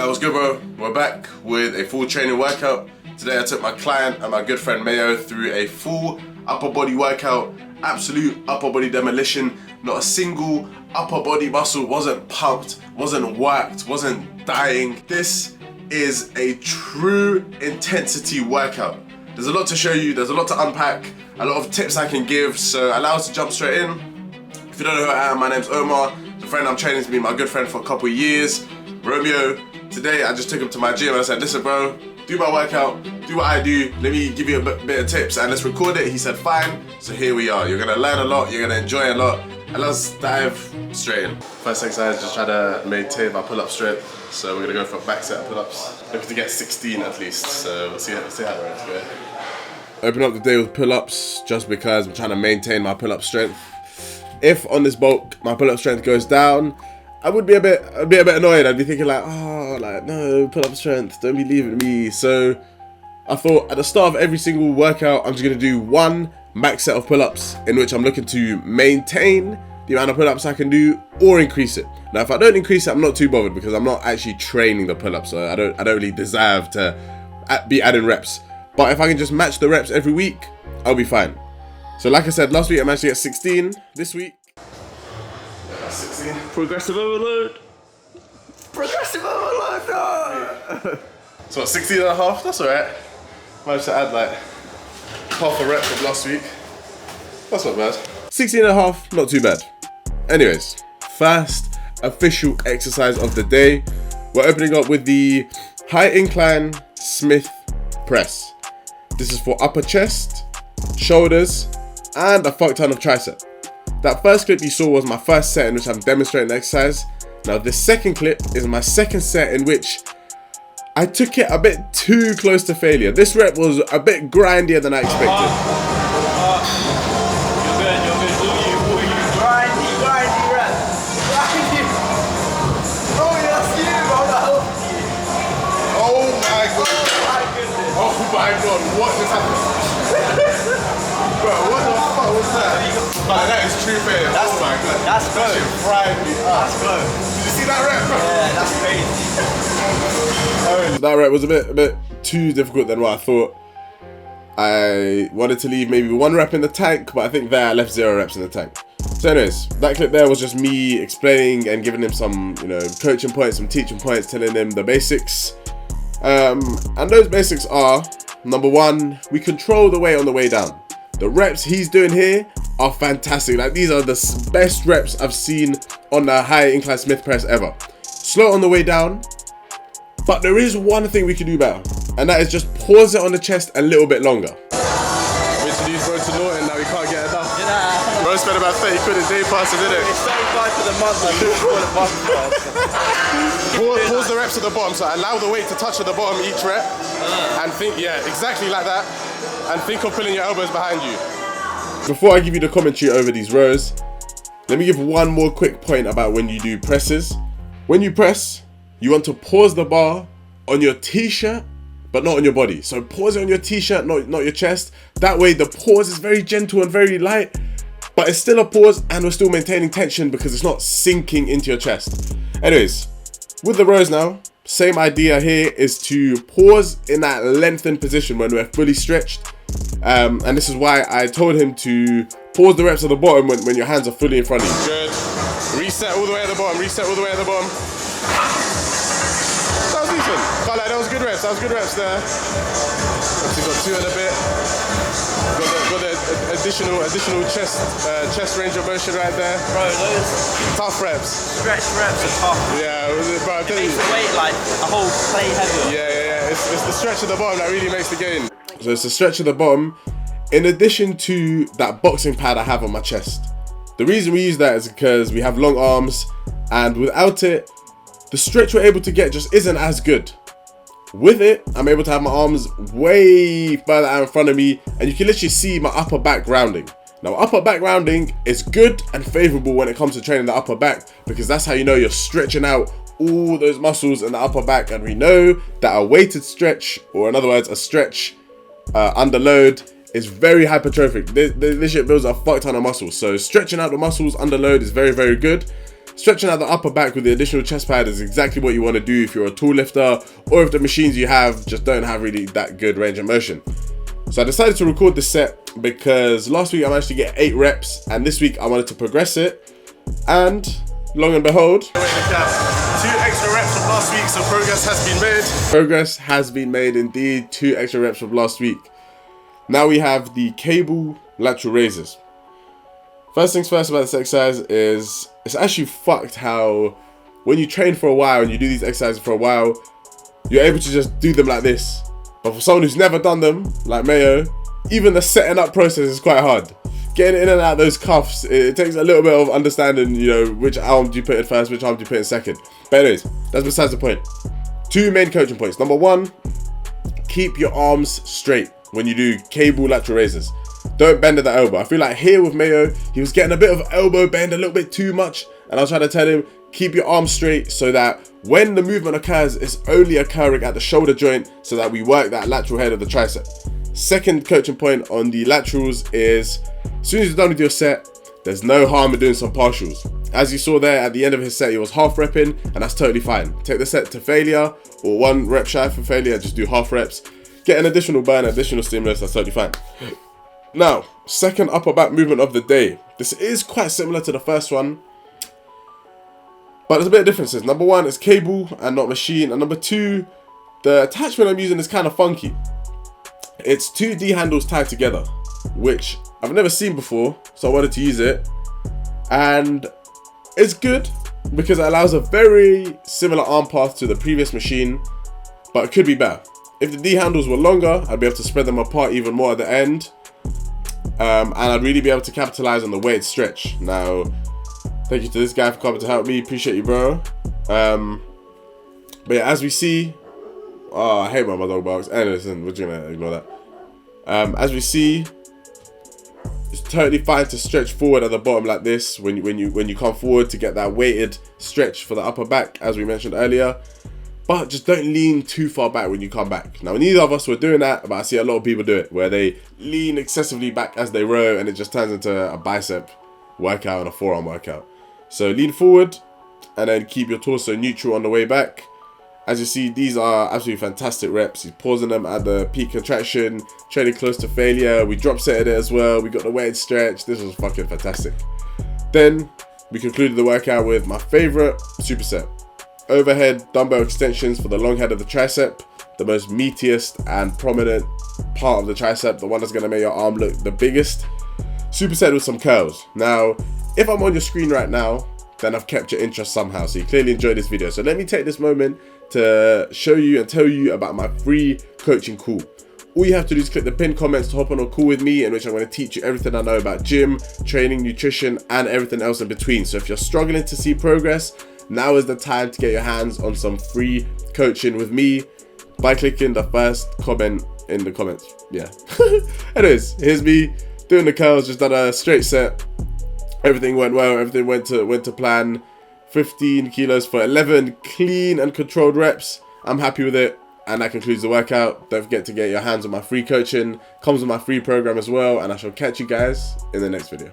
Man, what's good, bro? We're back with a full training workout. Today I took my client and my good friend Mayo through a full upper body workout. Absolute upper body demolition. Not a single upper body muscle wasn't pumped, wasn't worked, wasn't dying. This is a true intensity workout. There's a lot to show you, there's a lot to unpack, a lot of tips I can give, so allow us to jump straight in. If you don't know who I am, my name's Omar. The friend I'm training to be my good friend for a couple of years, Romeo. Today I just took him to my gym and I said, listen bro, do my workout, do what I do, let me give you a bit of tips and let's record it. He said fine, so here we are. You're gonna learn a lot, you're gonna enjoy a lot, and let's dive straight in. First exercise, just try to maintain my pull-up strength. So we're gonna go for a back set of pull-ups. Looking to get 16 at least, so we'll see how it goes. Open up the day with pull-ups just because I'm trying to maintain my pull-up strength. If on this bulk my pull-up strength goes down, I would be a bit annoyed. I'd be thinking like, oh, like no, pull-up strength, don't be leaving me. So I thought at the start of every single workout, I'm just gonna do one max set of pull-ups in which I'm looking to maintain the amount of pull-ups I can do or increase it. Now, if I don't increase it, I'm not too bothered because I'm not actually training the pull-ups, so I don't really deserve to be adding reps. But if I can just match the reps every week, I'll be fine. So like I said, last week I managed to get 16. This week, 16. Progressive overload. Progressive overload, no! So 16 and a half, that's alright. Managed to add like half a rep of last week. That's not bad. 16 and a half, not too bad. Anyways, first official exercise of the day. We're opening up with the high incline Smith press. This is for upper chest, shoulders, and a fuck ton of tricep. That first clip you saw was my first set in which I'm demonstrating the exercise. Now this second clip is my second set in which I took it a bit too close to failure. This rep was a bit grindier than I expected. Grindy rep. Grindy. Oh, that's you, bro. Oh my god. Oh my god, what just happened? Bro, what the fuck was that? Man, that is true failure. Oh my god. That's good. That shit fried me up. That's good. Did you see that rep, bro? Yeah, that's crazy. That rep was a bit too difficult than what I thought. I wanted to leave maybe one rep in the tank, but I think there I left 0 reps in the tank. So anyways, that clip there was just me explaining and giving him some, coaching points, some teaching points, telling him the basics. And those basics are, number one, we control the weight on the way down. The reps he's doing here are fantastic. Like, these are the best reps I've seen on the high incline Smith press ever. Slow on the way down, but there is one thing we can do better, and that is just pause it on the chest a little bit longer. We introduced bro to Norton, now we can't get enough. Yeah. Bro spent about 30 quid a day passes, isn't it? It's 35 for the month, I couldn't call it month. Pause the reps at the bottom, so allow the weight to touch at the bottom each rep, and think, yeah, exactly like that, and think of pulling your elbows behind you. Before I give you the commentary over these rows, let me give one more quick point about when you do presses. When you press, you want to pause the bar on your t-shirt, but not on your body. So pause it on your t-shirt, not your chest. That way the pause is very gentle and very light, but it's still a pause and we're still maintaining tension because it's not sinking into your chest. Anyways, with the rows now, same idea here is to pause in that lengthened position when we're fully stretched. And this is why I told him to pause the reps at the bottom when your hands are fully in front of you. Good. Reset all the way at the bottom, reset all the way at the bottom. That was decent. Can't lie, that was good reps there. Obviously got 2 and a bit. Got the additional chest range of motion right there. Bro, those tough reps. stretch reps are tough. Yeah, bro, It makes the weight like a whole play heavier. Yeah. It's the stretch at the bottom that really makes the gain. So it's the stretch at the bottom, in addition to that boxing pad I have on my chest. The reason we use that is because we have long arms, and without it, the stretch we're able to get just isn't as good. With it, I'm able to have my arms way further out in front of me, and you can literally see my upper back rounding. Now, upper back rounding is good and favorable when it comes to training the upper back, because that's how you know you're stretching out all those muscles in the upper back, and we know that a weighted stretch, or in other words, a stretch under load, is very hypertrophic. This shit builds a fuck ton of muscles. So stretching out the muscles under load is very, very good. Stretching out the upper back with the additional chest pad is exactly what you want to do if you're a tall lifter, or if the machines you have just don't have really that good range of motion. So I decided to record this set because last week I managed to get 8 reps, and this week I wanted to progress it, and long and behold, 2 extra reps from last week, so progress has been made. Progress has been made indeed, 2 extra reps from last week. Now we have the cable lateral raises. First things first about this exercise is it's actually fucked how when you train for a while and you do these exercises for a while, you're able to just do them like this. But for someone who's never done them, like Mayo, even the setting up process is quite hard. Getting in and out of those cuffs, it takes a little bit of understanding, you know, which arm do you put in first, which arm do you put in second. But anyways, that's besides the point. 2 main coaching points. Number 1, keep your arms straight when you do cable lateral raises. Don't bend at the elbow. I feel like here with Mayo, he was getting a bit of elbow bend, a little bit too much. And I was trying to tell him, keep your arms straight so that when the movement occurs, it's only occurring at the shoulder joint so that we work that lateral head of the tricep. Second coaching point on the laterals is, as soon as you're done with your set, there's no harm in doing some partials. As you saw there at the end of his set, he was half repping, and that's totally fine. Take the set to failure, or 1 rep shy for failure, just do half reps. Get an additional burn, additional stimulus, that's totally fine. Now, second upper back movement of the day. This is quite similar to the first one, but there's a bit of differences. Number 1 is cable and not machine, and number 2, the attachment I'm using is kind of funky. It's 2 D handles tied together, which I've never seen before, so I wanted to use it. And it's good because it allows a very similar arm path to the previous machine, but it could be better. If the D handles were longer, I'd be able to spread them apart even more at the end. And I'd really be able to capitalize on the weighted stretch. Now, thank you to this guy for coming to help me. Appreciate you, bro. But yeah, as we see, oh, I hate my dog barks. Anyways, we're just gonna ignore that. As we see, it's totally fine to stretch forward at the bottom like this when you come forward to get that weighted stretch for the upper back, as we mentioned earlier. But just don't lean too far back when you come back. Now, neither of us were doing that, but I see a lot of people do it, where they lean excessively back as they row, and it just turns into a bicep workout and a forearm workout. So lean forward, and then keep your torso neutral on the way back. As you see, these are absolutely fantastic reps. He's pausing them at the peak contraction, training close to failure. We drop setted it as well. We got the weighted stretch. This was fucking fantastic. Then we concluded the workout with my favorite superset. Overhead dumbbell extensions for the long head of the tricep, the most meatiest and prominent part of the tricep, the one that's going to make your arm look the biggest. Superset with some curls. Now, if I'm on your screen right now, then I've kept your interest somehow, so you clearly enjoyed this video. So let me take this moment to show you and tell you about my free coaching call. All you have to do is click the pinned comments to hop on a call with me, in which I'm going to teach you everything I know about gym, training, nutrition, and everything else in between. So if you're struggling to see progress, now is the time to get your hands on some free coaching with me by clicking the first comment in the comments. Yeah. Anyways, here's me doing the curls, just done a straight set. Everything went well, everything went to plan. 15 kilos for 11 clean and controlled reps. I'm happy with it, and that concludes the workout. Don't forget to get your hands on my free coaching. Comes with my free program as well, and I shall catch you guys in the next video.